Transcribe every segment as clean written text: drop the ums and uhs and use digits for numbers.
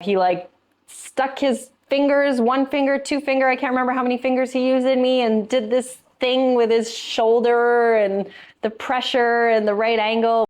He like stuck his fingers, one finger, two finger, I can't remember how many fingers he used in me, and did this thing with his shoulder and the pressure and the right angle.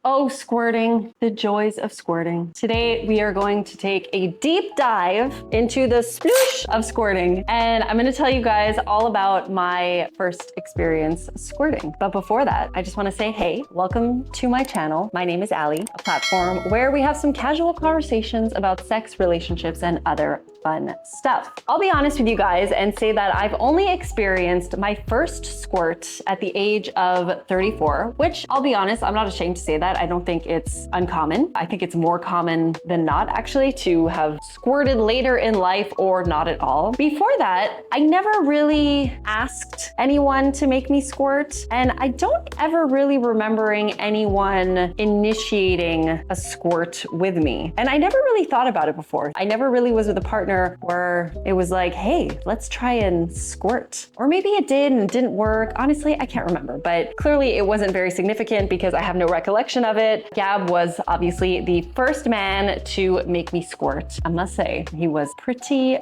Oh, squirting, the joys of squirting. Today, we are going to take a deep dive into the sploosh of squirting. And I'm gonna tell you guys all about my first experience squirting. But before that, I just wanna say, hey, welcome to my channel. My name is Allie, a platform where we have some casual conversations about sex, relationships, and other fun stuff. I'll be honest with you guys and say that I've only experienced my first squirt at the age of 34, which I'll be honest, I'm not ashamed to say that. I don't think it's uncommon. I think it's more common than not actually to have squirted later in life or not at all. Before that, I never really asked anyone to make me squirt, and I don't ever really remembering anyone initiating a squirt with me. And I never really thought about it before. I never really was with a partner where it was like, hey, let's try and squirt. Or maybe it did and it didn't work. Honestly, I can't remember, but clearly it wasn't very significant because I have no recollection of it. Gab was obviously the first man to make me squirt. I must say, he was pretty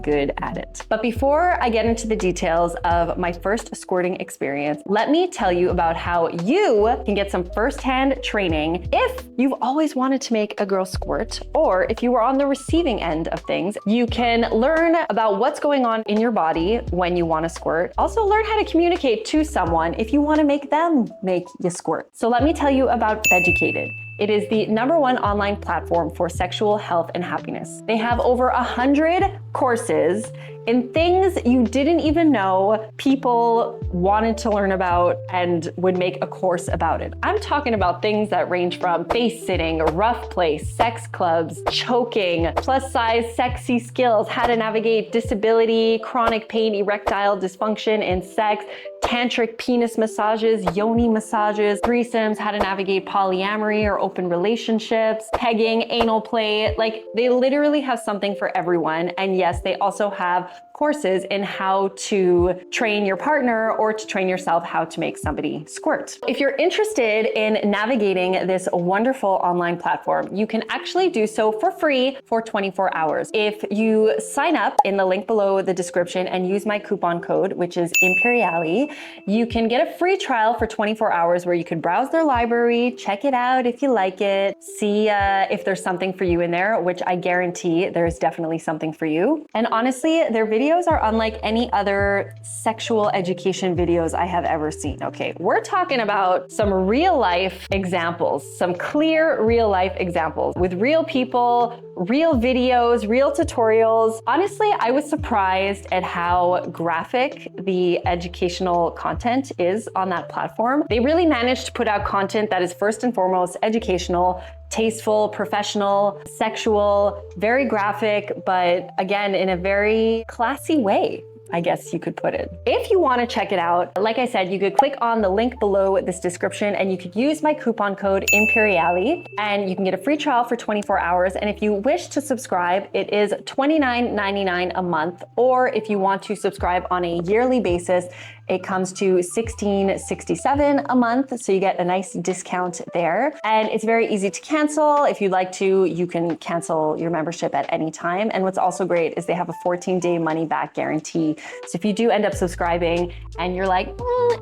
good at it. But before I get into the details of my first squirting experience, let me tell you about how you can get some firsthand training if you've always wanted to make a girl squirt, or if you were on the receiving end of things. You can learn about what's going on in your body when you want to squirt. Also learn how to communicate to someone if you want to make them make you squirt. So let me tell you about BEDUCATED. It is the #1 online platform for sexual health and happiness. They have over 100 courses in things you didn't even know people wanted to learn about and would make a course about it. I'm talking about things that range from face sitting, rough play, sex clubs, choking, plus size sexy skills, how to navigate disability, chronic pain, erectile dysfunction in sex, tantric penis massages, yoni massages, threesomes, how to navigate polyamory or open relationships, pegging, anal play. Like, they literally have something for everyone. And yes, they also have courses in how to train your partner or to train yourself how to make somebody squirt. If you're interested in navigating this wonderful online platform, you can actually do so for free for 24 hours. If you sign up in the link below the description and use my coupon code, which is Imperiali, you can get a free trial for 24 hours where you can browse their library, check it out if you like it, see if there's something for you in there, which I guarantee there's definitely something for you. And honestly, their videos are unlike any other sexual education videos I have ever seen. Okay, we're talking about some real life examples, some clear real life examples with real people, real videos, real tutorials. Honestly, I was surprised at how graphic the educational content is on that platform. They really managed to put out content that is first and foremost educational, tasteful, professional, sexual, very graphic, but again, in a very classy way, I guess you could put it. If you want to check it out, like I said, you could click on the link below this description and you could use my coupon code Imperiali and you can get a free trial for 24 hours. And if you wish to subscribe, it is $29.99 a month. Or if you want to subscribe on a yearly basis, it comes to $16.67 a month, so you get a nice discount there. And it's very easy to cancel. If you'd like to, you can cancel your membership at any time. And what's also great is they have a 14-day money-back guarantee. So if you do end up subscribing and you're like,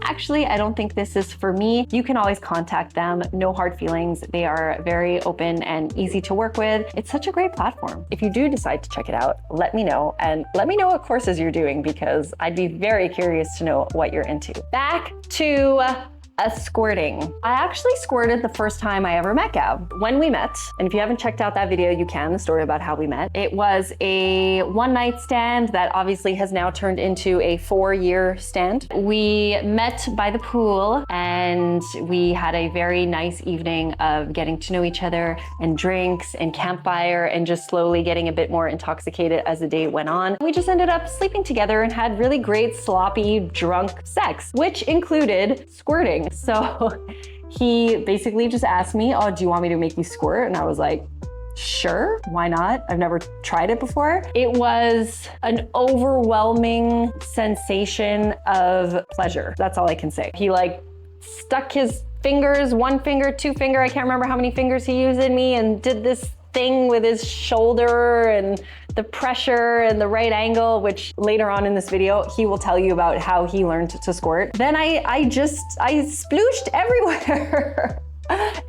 actually, I don't think this is for me, you can always contact them. No hard feelings. They are very open and easy to work with. It's such a great platform. If you do decide to check it out, let me know. And let me know what courses you're doing because I'd be very curious to know what you're into. Back to squirting. I actually squirted the first time I ever met Gab. When we met, and if you haven't checked out that video, you can, the story about how we met. It was a one-night stand that obviously has now turned into a 4-year stand. We met by the pool and we had a very nice evening of getting to know each other and drinks and campfire and just slowly getting a bit more intoxicated as the day went on. We just ended up sleeping together and had really great sloppy drunk sex, which included squirting. So he basically just asked me, oh, do you want me to make you squirt? And I was like, sure, why not? I've never tried it before. It was an overwhelming sensation of pleasure. That's all I can say. He like stuck his fingers, one finger, two finger, I can't remember how many fingers he used in me, and did this thing with his shoulder and the pressure and the right angle, which later on in this video, he will tell you about how he learned to squirt. Then I splooshed everywhere.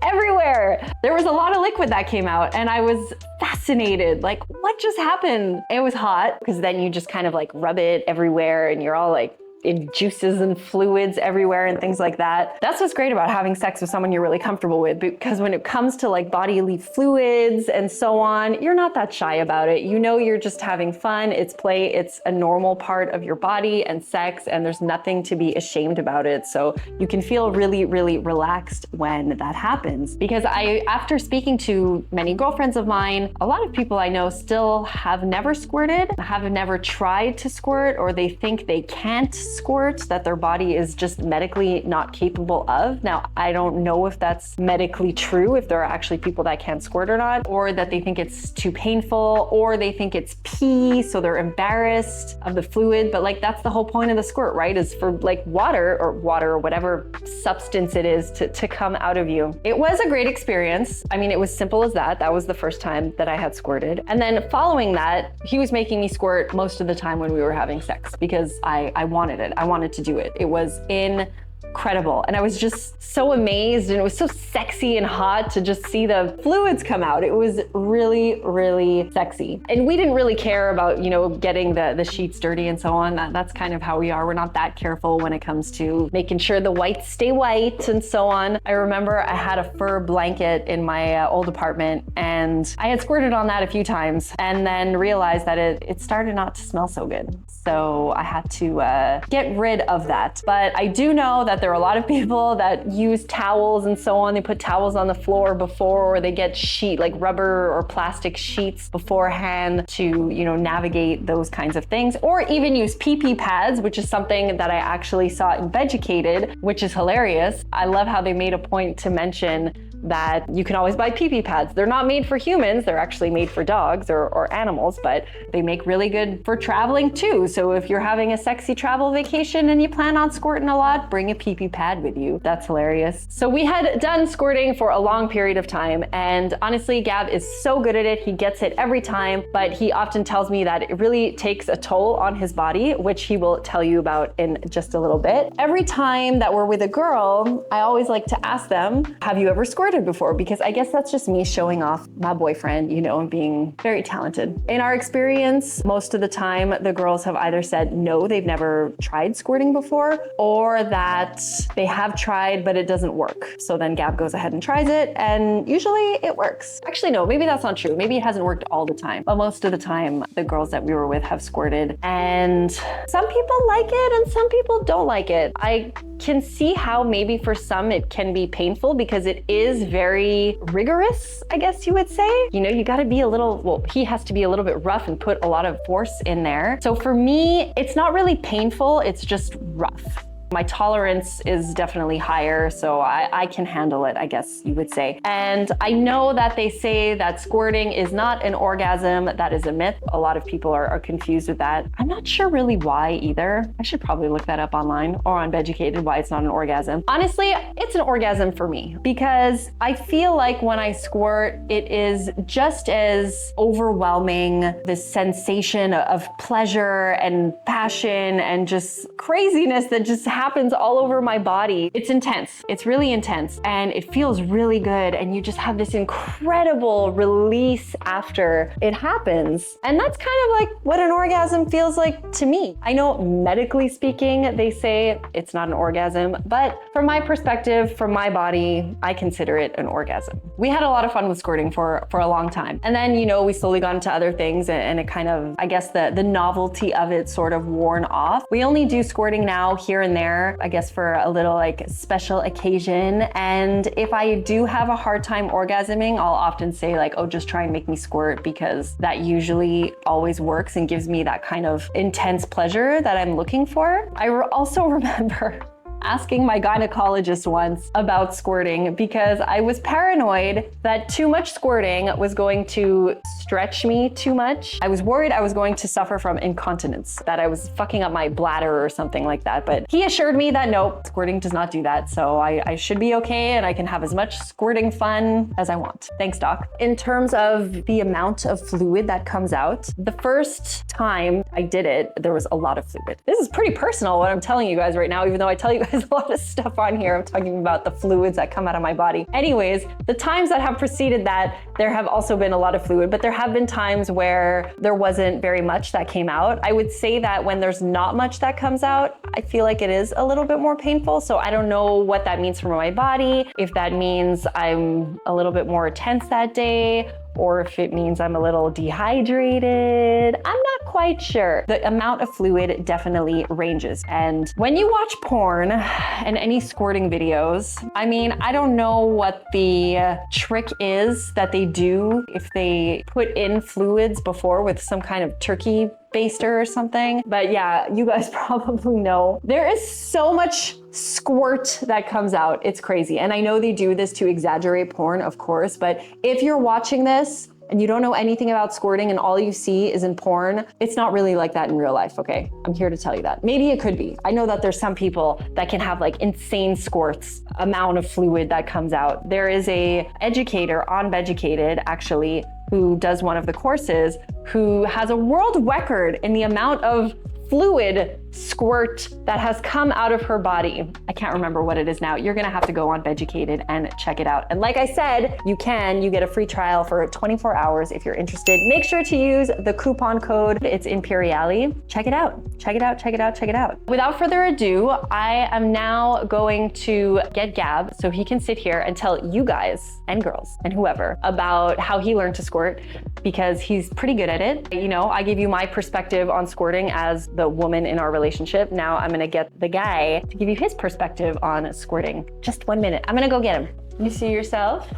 Everywhere. There was a lot of liquid that came out and I was fascinated. Like, what just happened? It was hot because then you just kind of like rub it everywhere and you're all like in juices and fluids everywhere and things like that. That's what's great about having sex with someone you're really comfortable with, because when it comes to like bodily fluids and so on, you're not that shy about it. You know, you're just having fun. It's play. It's a normal part of your body and sex, and there's nothing to be ashamed about it. So you can feel really, really relaxed when that happens. Because after speaking to many girlfriends of mine, a lot of people I know still have never squirted, have never tried to squirt, or they think they can't squirt, that their body is just medically not capable of. Now, I don't know if that's medically true, if there are actually people that can't squirt or not, or that they think it's too painful, or they think it's pee, so they're embarrassed of the fluid. But like, that's the whole point of the squirt, right? Is for like water or whatever substance it is to come out of you. It was a great experience. I mean, it was simple as that. That was the first time that I had squirted. And then following that, he was making me squirt most of the time when we were having sex because I wanted it. I wanted to do it. It was incredible. And I was just so amazed, and it was so sexy and hot to just see the fluids come out. It was really, really sexy. And we didn't really care about, you know, getting the sheets dirty and so on. That's kind of how we are. We're not that careful when it comes to making sure the whites stay white and so on. I remember I had a fur blanket in my old apartment, and I had squirted on that a few times and then realized that it started not to smell so good. So I had to get rid of that. But I do know that there are a lot of people that use towels and so on. They put towels on the floor before, or they get like rubber or plastic sheets beforehand to, you know, navigate those kinds of things, or even use pee-pee pads, which is something that I actually saw in BEDUCATED, which is hilarious. I love how they made a point to mention that you can always buy pee-pee pads. They're not made for humans, they're actually made for dogs or animals, but they make really good for traveling too. So if you're having a sexy travel vacation and you plan on squirting a lot, bring a pee-pee pad with you. That's hilarious. So we had done squirting for a long period of time, and honestly, Gab is so good at it. He gets it every time, but he often tells me that it really takes a toll on his body, which he will tell you about in just a little bit. Every time that we're with a girl, I always like to ask them, have you ever squirted before? Because I guess that's just me showing off my boyfriend, you know, and being very talented. In our experience, most of the time, the girls have either said no, they've never tried squirting before, or that they have tried, but it doesn't work. So then Gab goes ahead and tries it, and usually it works. Actually, no, maybe that's not true. Maybe it hasn't worked all the time, but most of the time, the girls that we were with have squirted, and some people like it and some people don't like it. I can see how maybe for some it can be painful because it is very rigorous, I guess you would say. You know, you gotta be a little, well, he has to be a little bit rough and put a lot of force in there. So for me, it's not really painful, it's just rough. My tolerance is definitely higher, so I can handle it, I guess you would say. And I know that they say that squirting is not an orgasm. That is a myth. A lot of people are confused with that. I'm not sure really why either. I should probably look that up online or on BEDUCATED, why it's not an orgasm. Honestly, it's an orgasm for me because I feel like when I squirt, it is just as overwhelming, this sensation of pleasure and passion and just craziness that just happens all over my body. It's intense. It's really intense, and it feels really good, and you just have this incredible release after it happens. And that's kind of like what an orgasm feels like to me. I know medically speaking, they say it's not an orgasm, but from my perspective, from my body, I consider it an orgasm. We had a lot of fun with squirting for a long time. And then, you know, we slowly got into other things, and it kind of, I guess the novelty of it sort of worn off. We only do squirting now here and there, I guess for a little like special occasion. And if I do have a hard time orgasming, I'll often say like, oh, just try and make me squirt, because that usually always works and gives me that kind of intense pleasure that I'm looking for. I also remember asking my gynecologist once about squirting because I was paranoid that too much squirting was going to stretch me too much. I was worried I was going to suffer from incontinence, that I was fucking up my bladder or something like that. But he assured me that no, squirting does not do that. So I should be okay and I can have as much squirting fun as I want. Thanks, doc. In terms of the amount of fluid that comes out, the first time I did it, there was a lot of fluid. This is pretty personal what I'm telling you guys right now, even though I tell you guys a lot of stuff on here. I'm talking about the fluids that come out of my body. Anyways, the times that have preceded that, there have also been a lot of fluid, but there have been times where there wasn't very much that came out. I would say that when there's not much that comes out, I feel like it is a little bit more painful. So I don't know what that means for my body, if that means I'm a little bit more tense that day, or if it means I'm a little dehydrated. I'm not quite sure. The amount of fluid definitely ranges. And when you watch porn and any squirting videos, I mean, I don't know what the trick is that they do if they put in fluids before with some kind of turkey baster or something. But yeah, you guys probably know. There is so much squirt that comes out. It's crazy. And I know they do this to exaggerate porn, of course, but if you're watching this and you don't know anything about squirting and all you see is in porn, it's not really like that in real life, okay? I'm here to tell you that. Maybe it could be. I know that there's some people that can have like insane squirts, amount of fluid that comes out. There is a educator on BEDUCATED, actually, who does one of the courses, who has a world record in the amount of fluid squirt that has come out of her body. I can't remember what it is now. You're gonna have to go on BEDUCATED and check it out. And like I said, you get a free trial for 24 hours if you're interested. Make sure to use the coupon code. It's Imperiali. Check it out. Check it out, check it out, check it out. Without further ado, I am now going to get Gab so he can sit here and tell you guys and girls and whoever about how he learned to squirt, because he's pretty good at it. You know, I gave you my perspective on squirting as the woman in our relationship. Now I'm gonna get the guy to give you his perspective on squirting. Just 1 minute. I'm gonna go get him. You see yourself?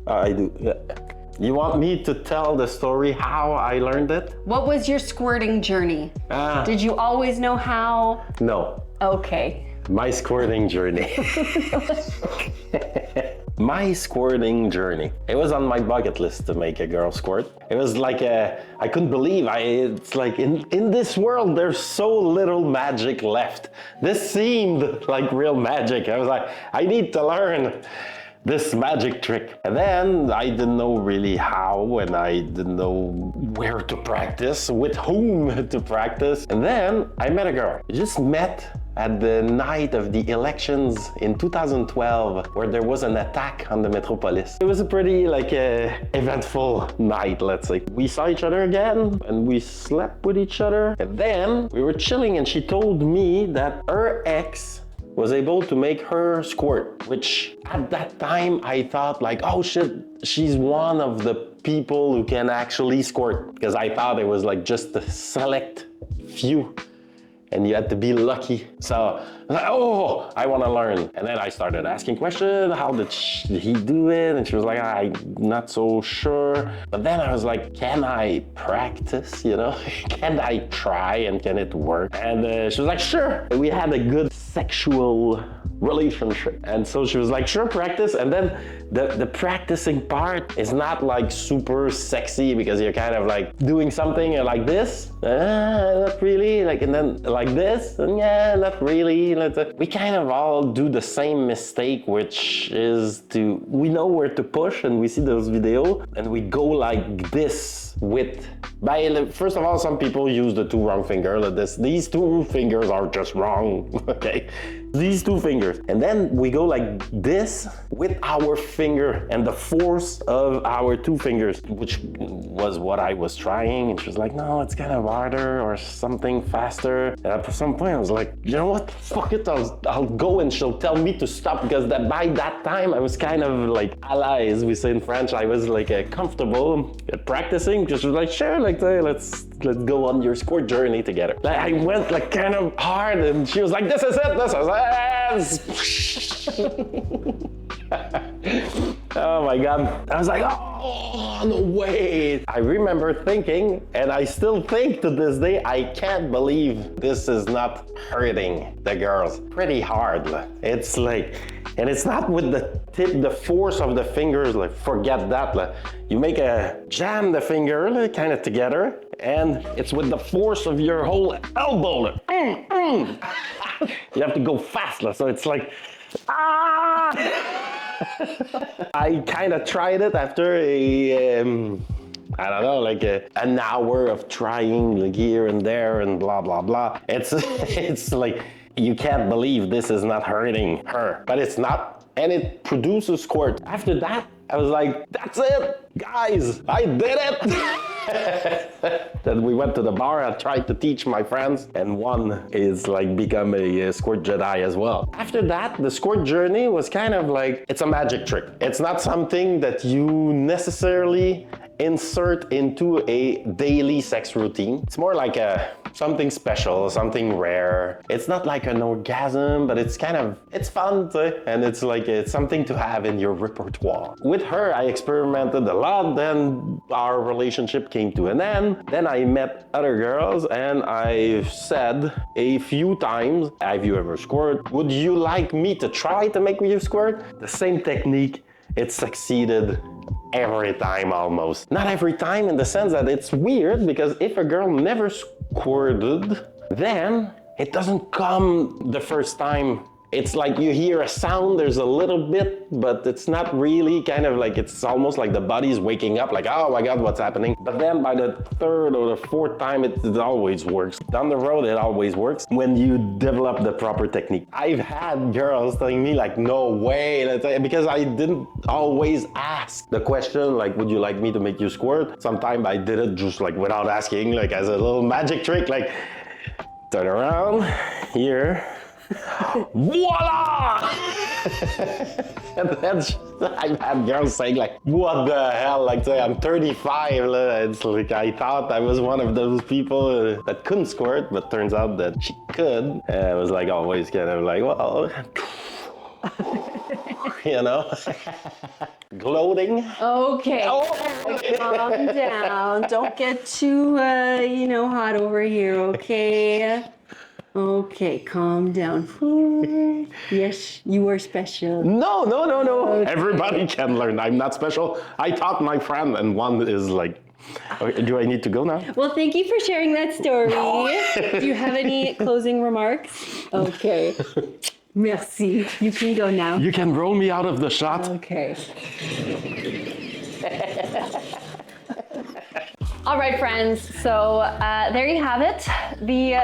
I do, yeah. You want me to tell the story how I learned it? What was your squirting journey? Did you always know how? No. Okay. My squirting journey. My squirting journey. It was on my bucket list to make a girl squirt. It was like I couldn't believe it's like in this world there's so little magic left. This seemed like real magic. I was like, I need to learn this magic trick. And then I didn't know really how, and I didn't know where to practice, with whom to practice. And then I met a girl. We just met at the night of the elections in 2012, where there was an attack on the Metropolis. It was a pretty eventful night, let's say. We saw each other again and we slept with each other. And then we were chilling and she told me that her ex was able to make her squirt, which at that time I thought like, oh shit, she's one of the people who can actually squirt, because I thought it was like just a select few and you had to be lucky. So I was like, oh, I want to learn. And then I started asking questions, how did he do it? And she was like, I'm not so sure. But then I was like, can I practice, you know? Can I try and can it work? And she was like, sure. We had a good sexual relationship. And so she was like, sure, practice. And then the practicing part is not like super sexy, because you're kind of like doing something like this, not really, like, and then like this, and yeah, not really. We kind of all do the same mistake, which is we know where to push, and we see those videos, and we go like this with, first of all, some people use the two wrong fingers. These two fingers are just wrong, okay? These two fingers. And then we go like this with our finger and the force of our two fingers, which was what I was trying. And she was like, no, it's kind of harder or something faster. And at some point I was like, you know what, fuck it, I'll go and she'll tell me to stop, because by that time I was kind of like à l'aise, we say in French. I was like comfortable practicing, because she was like, sure, like let's go on your squirt journey together. Like, I went like kind of hard and she was like, this is it, this is it. Oh my God. I was like, oh, no way. I remember thinking, and I still think to this day, I can't believe this is not hurting the girls pretty hard. It's like, And it's not with the tip, the force of the fingers, like forget that. Like, you make a jam the finger like, kind of together, and it's with the force of your whole elbow. Like, You have to go fast, so it's like, ah! I kind of tried it after a, I don't know, like an hour of trying like here and there and blah, blah, blah. It's like, you can't believe this is not hurting her, but it's not, and it produces squirt. After that, I was like, that's it, guys, I did it. Then we went to the bar, I tried to teach my friends, and one is like become a squirt Jedi as well. After that, the squirt journey was kind of like, it's a magic trick. It's not something that you necessarily insert into a daily sex routine. It's more like something special, something rare. It's not like an orgasm, but it's kind of, it's fun, and it's like, it's something to have in your repertoire. With her, I experimented a lot, then our relationship came to an end. Then I met other girls, and I said a few times, have you ever squirt? Would you like me to try to make you squirt? The same technique, it succeeded every time almost. Not every time in the sense that it's weird, because if a girl never squirted, then it doesn't come the first time. It's like you hear a sound, there's a little bit, but it's not really kind of like, it's almost like the body's waking up like, oh my God, what's happening? But then by the third or the fourth time, it always works. Down the road, it always works when you develop the proper technique. I've had girls telling me like, no way, because I didn't always ask the question, like, would you like me to make you squirt? Sometimes I did it just like without asking, like as a little magic trick, like turn around here. Voila! And then I've had girls saying like, what the hell, like say I'm 35, it's like I thought I was one of those people that couldn't squirt, but turns out that she could. And I was like always kind of like, well, you know, gloating. Okay, calm down. Don't get too, hot over here, okay? Okay, calm down. Yes, you are special. No. Okay. Everybody can learn. I'm not special. I taught my friend, and one is like, okay, do I need to go now? Well, thank you for sharing that story. Do you have any closing remarks? Okay. Merci. You can go now. You can roll me out of the shot. Okay. All right, friends, so there you have it. The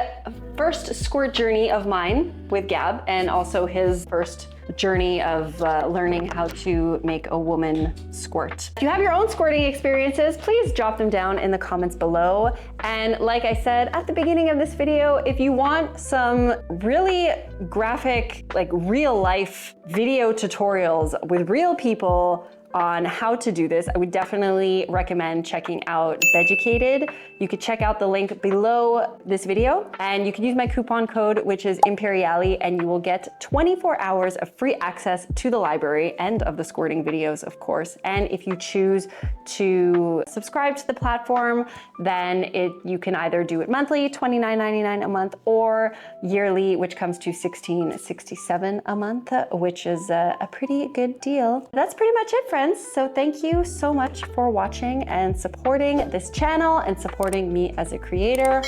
first squirt journey of mine with Gab, and also his first journey of learning how to make a woman squirt. If you have your own squirting experiences, please drop them down in the comments below. And like I said at the beginning of this video, if you want some really graphic, like real life video tutorials with real people on how to do this, I would definitely recommend checking out BEDUCATED. You could check out the link below this video, and you can use my coupon code, which is Imperiali, and you will get 24 hours of free access to the library and of the squirting videos, of course. And if you choose to subscribe to the platform, then you can either do it monthly, $29.99 a month, or yearly, which comes to $16.67 a month, which is a pretty good deal. That's pretty much it, friends. So thank you so much for watching and supporting this channel and supporting me as a creator.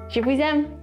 Je vous aime.